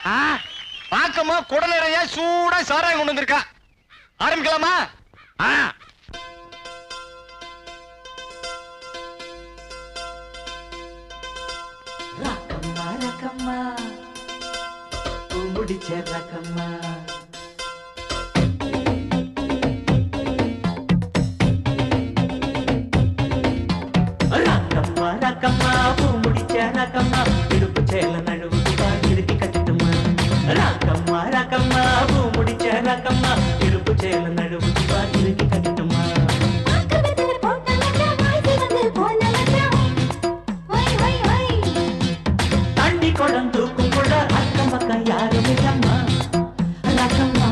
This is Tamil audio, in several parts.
பாக்கமா குட நிறைய சூடா சாராயம் கொண்டு வந்திருக்கா. ஆரம்பிக்கலாமா? ராக்கம்மா ராக்கம்மா பூமுடிச்ச ராக்கம்மா ராக்கம்மா ராக்கம்மா பூமுடிச்ச ராக்கம்மா இடுப்பு சேல நழுவுக்கு பாதிருக்கி கட்டட்டுமா ராக்கம்மா ராக்கம்மா பூமுடிச்ச ராக்கம்மா இடுப்பு சேல நழுவுக்கு பாதிருக்கி கட்டட்டுமா தண்ணி குடம் தூக்கும் கூட அக்கம் பக்கம் யாரும் இல்லம்மா ராக்கம்மா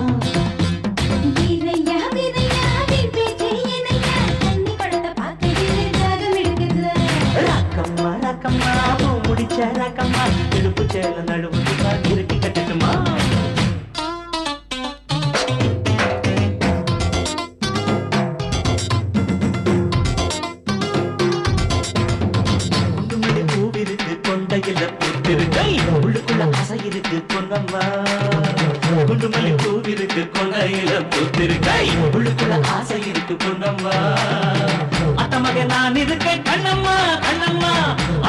ராக்கம்மா ராக்கம்மா பூமுடிச்ச ராக்கம்மா இடுப்பு சேல நழுவுக்கு பாதிருக்கி கட்டட்டுமா கொண்டையில பூத்திருக்கை உள்ளுக்குள்ள ஆசை இருக்கு பொன்னம்மா குண்டுமல்லி பூவிருக்கு கொண்டையில பூத்திருக்கை உள்ளுக்குள்ள ஆசை இருக்கு பொன்னம்மா அத்த மக நான் இருக்கேன் கண்ணம்மா கண்ணம்மா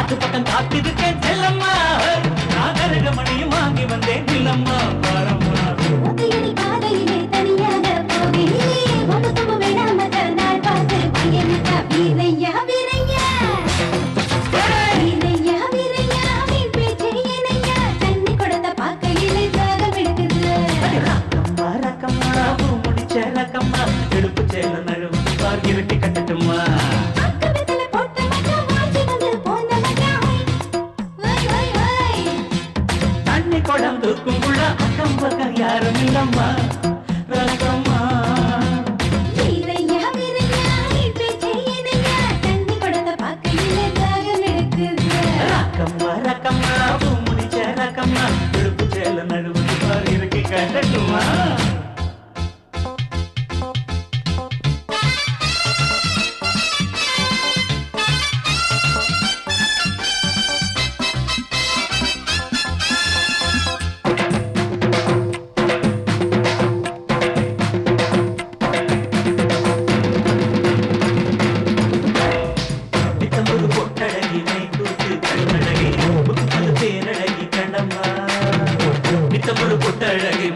அத்து பக்கம் காத்திருக்கேன் செல்லம்மா நாகரக மணியும் வாங்கி வந்தேன் இல்லம்மா பாரம்மா எடுப்பு சேல நழுவு இருட்டி கட்டட்டுமா தண்ணி குடம் தூக்கும் கூட அக்கம் பக்கம் யாரும் இல்லம்மா ராக்கம்மா ராக்கம்மா ராக்கம்மா பூமுடிச்ச ராக்கம்மா எடுப்பு சேல நழுவு இருட்டி கட்டட்டுமா பொட்டழகி